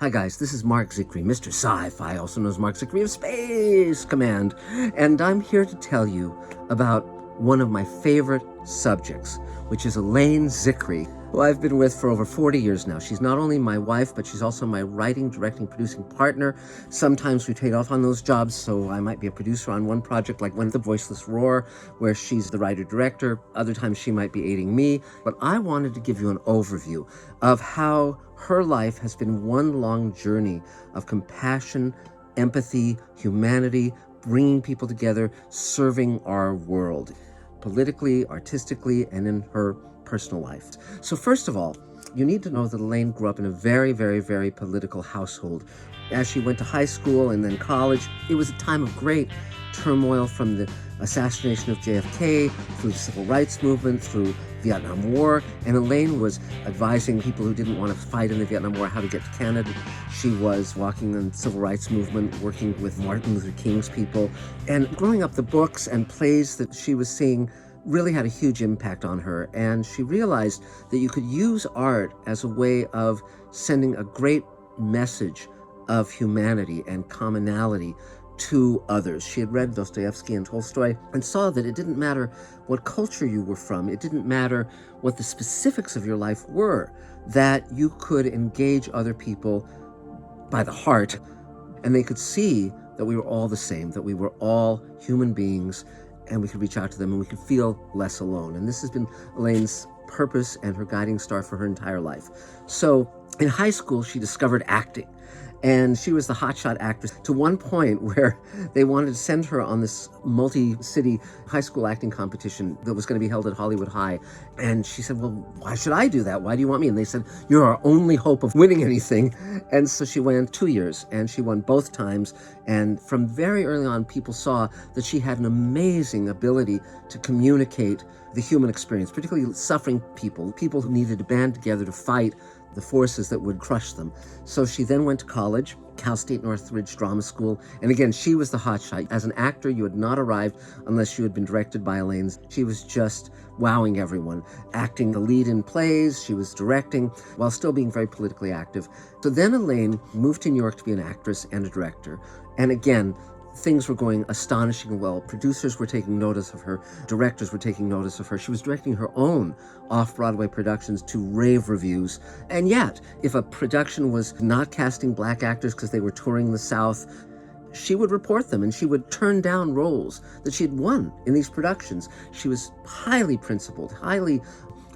Hi guys, this is Marc Zicree, Mr. Sci-Fi, also known as Marc Zicree of Space Command, and I'm here to tell you about one of my favorite subjects, which is Elaine Zicree, who I've been with for over 40 years now. She's not only my wife, but she's also my writing, directing, producing partner. Sometimes we trade off on those jobs, so I might be a producer on one project, like The Voiceless Roar, where she's the writer-director. Other times she might be aiding me. But I wanted to give you an overview of how her life has been one long journey of compassion, empathy, humanity, bringing people together, serving our world, politically, artistically, and in her personal life. So first of all, you need to know that Elaine grew up in a very, very, very political household. As she went to high school and then college, it was a time of great turmoil, from the assassination of JFK, through the civil rights movement, through Vietnam War, and Elaine was advising people who didn't want to fight in the Vietnam War how to get to Canada. She was walking in the civil rights movement, working with Martin Luther King's people, and growing up, the books and plays that she was seeing really had a huge impact on her, and she realized that you could use art as a way of sending a great message of humanity and commonality to others. She had read Dostoevsky and Tolstoy and saw that it didn't matter what culture you were from, it didn't matter what the specifics of your life were, that you could engage other people by the heart, and they could see that we were all the same, that we were all human beings, and we could reach out to them and we could feel less alone. And this has been Elaine's purpose and her guiding star for her entire life. So in high school, she discovered acting. And she was the hotshot actress, to one point where they wanted to send her on this multi-city high school acting competition that was going to be held at Hollywood High. And she said, well, why should I do that? Why do you want me? And they said, you're our only hope of winning anything. And so she went 2 years, and she won both times. And from very early on, people saw that she had an amazing ability to communicate the human experience, particularly suffering people who needed to band together to fight the forces that would crush them. So she then went to college, Cal State Northridge Drama School, and again, she was the hotshot. As an actor, you had not arrived unless you had been directed by Elaine. She was just wowing everyone, acting the lead in plays, she was directing, while still being very politically active. So then Elaine moved to New York to be an actress and a director, and again, things were going astonishingly well. Producers were taking notice of her. Directors were taking notice of her. She was directing her own off-Broadway productions to rave reviews. And yet, if a production was not casting black actors because they were touring the South, she would report them, and she would turn down roles that she had won in these productions. She was highly principled, highly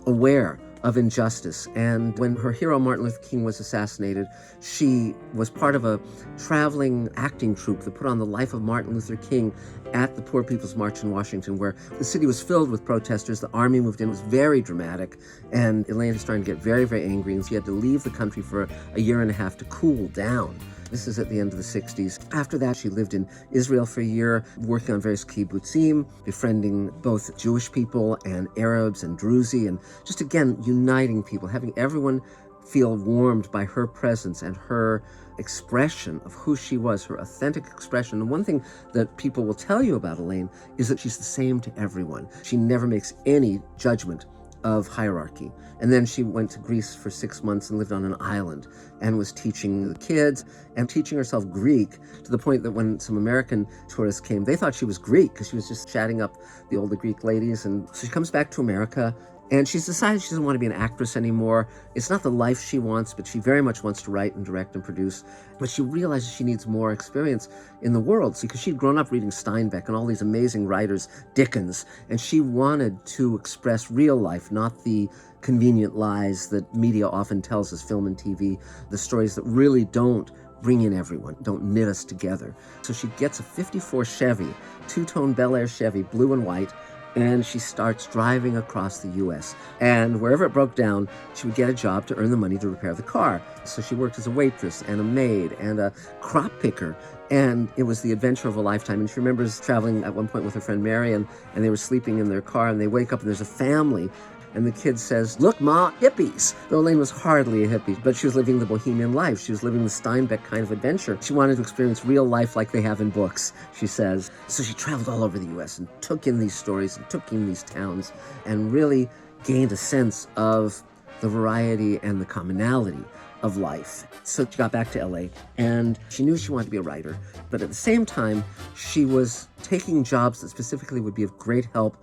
aware of injustice. And when her hero Martin Luther King was assassinated, she was part of a traveling acting troupe that put on the life of Martin Luther King at the Poor People's March in Washington, where the city was filled with protesters. The army moved in. It was very dramatic, and Elaine was starting to get very, very angry, and she had to leave the country for a year and a half to cool down. This is at the end of the 60s. After that, she lived in Israel for a year, working on various kibbutzim, befriending both Jewish people and Arabs and Druzi, and just again, uniting people, having everyone feel warmed by her presence and her expression of who she was, her authentic expression. And one thing that people will tell you about Elaine is that she's the same to everyone. She never makes any judgment of hierarchy. And then she went to Greece for 6 months and lived on an island and was teaching the kids and teaching herself Greek, to the point that when some American tourists came, they thought she was Greek because she was just chatting up the older Greek ladies. And so she comes back to America, and she's decided she doesn't want to be an actress anymore. It's not the life she wants, but she very much wants to write and direct and produce. But she realizes she needs more experience in the world, because she'd grown up reading Steinbeck and all these amazing writers, Dickens, and she wanted to express real life, not the convenient lies that media often tells us, film and TV, the stories that really don't bring in everyone, don't knit us together. So she gets a 54 Chevy, two-tone Bel Air Chevy, blue and white, and she starts driving across the U.S. And wherever it broke down, she would get a job to earn the money to repair the car. So she worked as a waitress and a maid and a crop picker. And it was the adventure of a lifetime. And she remembers traveling at one point with her friend Marion, and they were sleeping in their car, and they wake up and there's a family. And the kid says, "Look, Ma, hippies." Though Elaine was hardly a hippie, but she was living the bohemian life. She was living the Steinbeck kind of adventure. She wanted to experience real life like they have in books, she says. So she traveled all over the U.S. and took in these stories and took in these towns and really gained a sense of the variety and the commonality of life. So she got back to LA, and she knew she wanted to be a writer, but at the same time, she was taking jobs that specifically would be of great help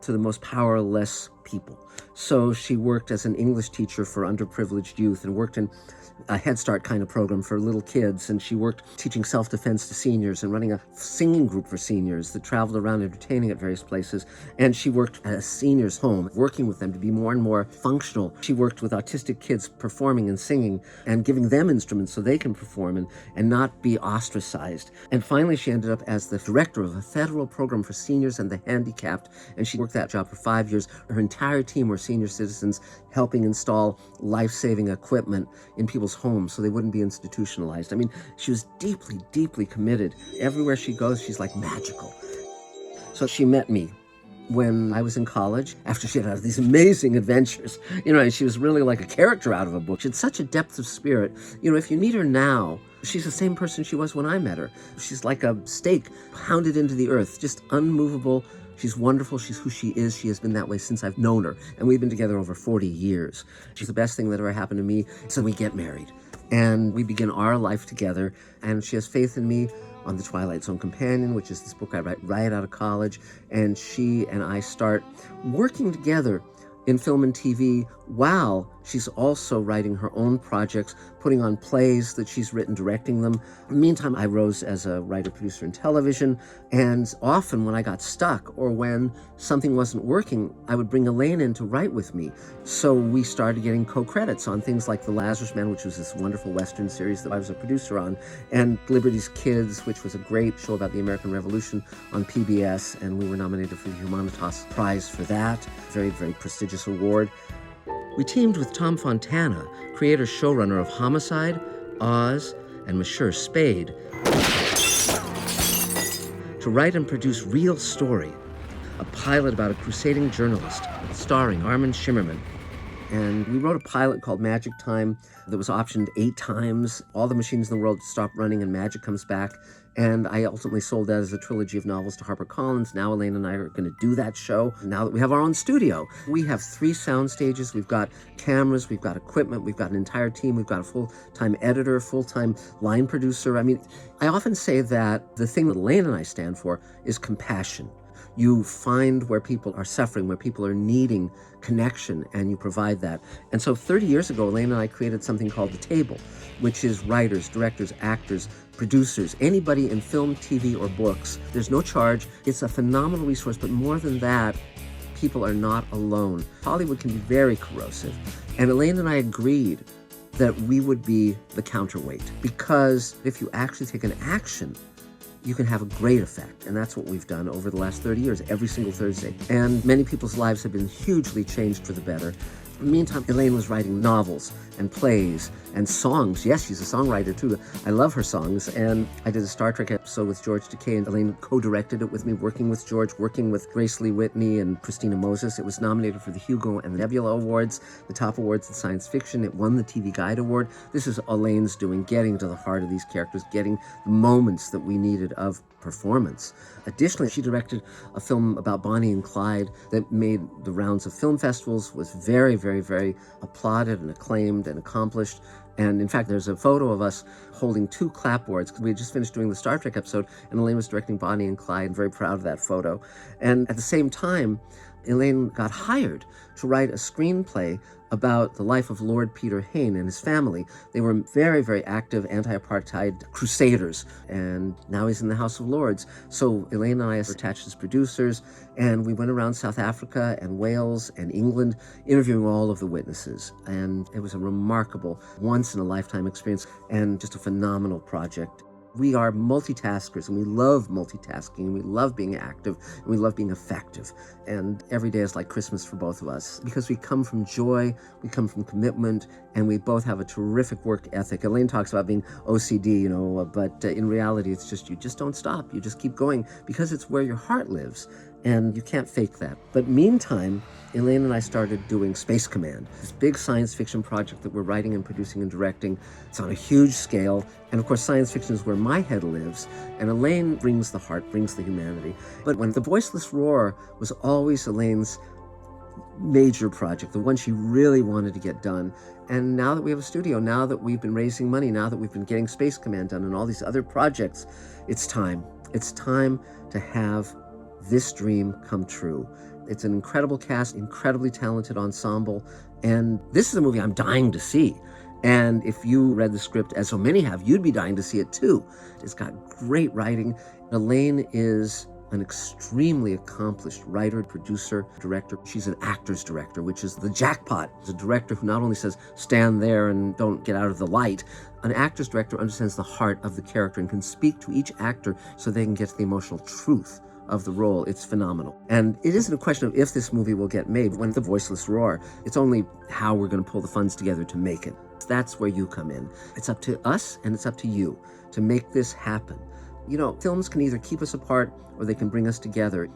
to the most powerless people. So she worked as an English teacher for underprivileged youth and worked in a Head Start kind of program for little kids, and she worked teaching self-defense to seniors and running a singing group for seniors that traveled around entertaining at various places. And she worked at a seniors' home, working with them to be more and more functional. She worked with autistic kids performing and singing and giving them instruments so they can perform and not be ostracized. And finally, she ended up as the director of a federal program for seniors and the handicapped, and she worked that job for 5 years. Her entire team were senior citizens helping install life-saving equipment in people's homes so they wouldn't be institutionalized. I mean, she was deeply, deeply committed. Everywhere she goes, she's like magical. So she met me when I was in college, after she had had these amazing adventures. And she was really like a character out of a book. She had such a depth of spirit. If you meet her now, she's the same person she was when I met her. She's like a stake pounded into the earth, just unmovable. She's wonderful. She's who she is. She has been that way since I've known her. And we've been together over 40 years. She's the best thing that ever happened to me. So we get married and we begin our life together. And she has faith in me on The Twilight Zone Companion, which is this book I write right out of college. And she and I start working together in film and TV while she's also writing her own projects, putting on plays that she's written, directing them. Meantime, I rose as a writer, producer in television, and often when I got stuck or when something wasn't working, I would bring Elaine in to write with me. So we started getting co-credits on things like The Lazarus Man, which was this wonderful Western series that I was a producer on, and Liberty's Kids, which was a great show about the American Revolution on PBS, and we were nominated for the Humanitas Prize for that. Very, very prestigious award. We teamed with Tom Fontana, creator-showrunner of Homicide, Oz, and Monsieur Spade, to write and produce Real Story, a pilot about a crusading journalist starring Armin Shimmerman. And we wrote a pilot called Magic Time that was optioned 8 times. All the machines in the world stop running and magic comes back. And I ultimately sold that as a trilogy of novels to HarperCollins. Now Elaine and I are going to do that show now that we have our own studio. We have 3 sound stages. We've got cameras. We've got equipment. We've got an entire team. We've got a full-time editor, full-time line producer. I mean, I often say that the thing that Elaine and I stand for is compassion. You find where people are suffering, where people are needing connection, and you provide that. And so 30 years ago, Elaine and I created something called The Table, which is writers, directors, actors, producers, anybody in film, TV, or books. There's no charge. It's a phenomenal resource, but more than that, people are not alone. Hollywood can be very corrosive. And Elaine and I agreed that we would be the counterweight, because if you actually take an action, you can have a great effect. And that's what we've done over the last 30 years, every single Thursday. And many people's lives have been hugely changed for the better. Meantime, Elaine was writing novels and plays and songs. Yes, she's a songwriter too. I love her songs. And I did a Star Trek episode with George Takei, and Elaine co-directed it with me, working with George, working with Grace Lee Whitney and Christina Moses. It was nominated for the Hugo and the Nebula Awards, the top awards in science fiction. It won the TV Guide Award. This is Elaine's doing, getting to the heart of these characters, getting the moments that we needed of performance. Additionally, she directed a film about Bonnie and Clyde that made the rounds of film festivals, was very, very, very applauded and acclaimed and accomplished. And in fact, there's a photo of us holding 2 clapboards. We had just finished doing the Star Trek episode, and Elaine was directing Bonnie and Clyde. I'm very proud of that photo. And at the same time, Elaine got hired to write a screenplay about the life of Lord Peter Hayne and his family. They were very, very active anti-apartheid crusaders, and now he's in the House of Lords. So Elaine and I were attached as producers, and we went around South Africa and Wales and England interviewing all of the witnesses. And it was a remarkable, once-in-a-lifetime experience and just a phenomenal project. We are multitaskers, and we love multitasking, and we love being active, and we love being effective. And every day is like Christmas for both of us, because we come from joy, we come from commitment, and we both have a terrific work ethic. Elaine talks about being OCD, but in reality, it's just, you just don't stop. You just keep going, because it's where your heart lives, and you can't fake that. But meantime, Elaine and I started doing Space Command, this big science fiction project that we're writing and producing and directing. It's on a huge scale. And of course, science fiction is where my head lives. And Elaine brings the heart, brings the humanity. But when The Voiceless Roar was always Elaine's major project, the one she really wanted to get done. And now that we have a studio, now that we've been raising money, now that we've been getting Space Command done and all these other projects, it's time. It's time to have this dream come true. It's an incredible cast, incredibly talented ensemble, and this is a movie I'm dying to see. And if you read the script, as so many have, you'd be dying to see it too. It's got great writing. Elaine is an extremely accomplished writer, producer, director. She's an actor's director, which is the jackpot. It's a director who not only says, stand there and don't get out of the light. An actor's director understands the heart of the character and can speak to each actor so they can get to the emotional truth of the role. It's phenomenal. And it isn't a question of if this movie will get made. When The Voiceless Roar, it's only how we're going to pull the funds together to make it. That's where you come in. It's up to us and it's up to you to make this happen. You know, films can either keep us apart or they can bring us together.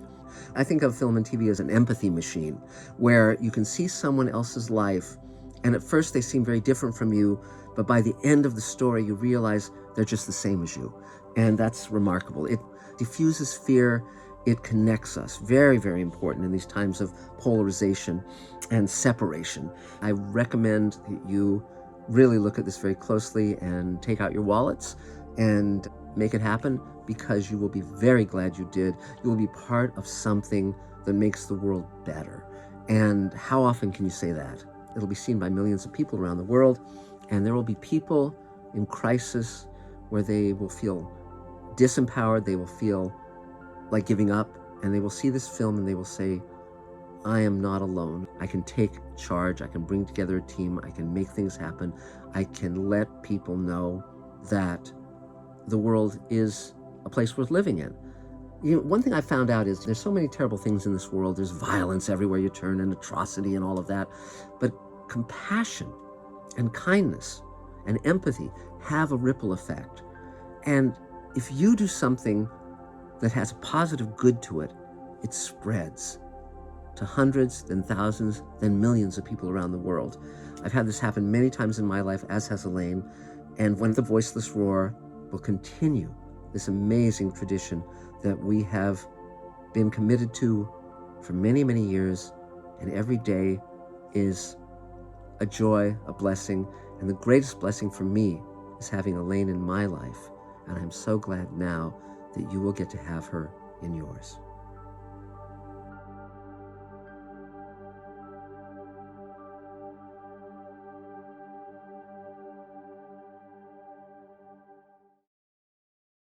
I think of film and TV as an empathy machine where you can see someone else's life and at first they seem very different from you, but by the end of the story you realize they're just the same as you. And that's remarkable. It diffuses fear. It connects us. Very, very important in these times of polarization and separation. I recommend that you really look at this very closely and take out your wallets and make it happen, because you will be very glad you did. You will be part of something that makes the world better. And how often can you say that? It'll be seen by millions of people around the world, and there will be people in crisis where they will feel disempowered, they will feel like giving up, and they will see this film and they will say, I am not alone. I can take charge. I can bring together a team. I can make things happen. I can let people know that the world is a place worth living in. You know, one thing I found out is there's so many terrible things in this world. There's violence everywhere you turn and atrocity and all of that. But compassion and kindness and empathy have a ripple effect. And if you do something that has a positive good to it, it spreads to hundreds, then thousands, then millions of people around the world. I've had this happen many times in my life, as has Elaine. And when The Voiceless Roar will continue this amazing tradition that we have been committed to for many, many years, and every day is a joy, a blessing, and the greatest blessing for me is having Elaine in my life, and I'm so glad now that you will get to have her in yours.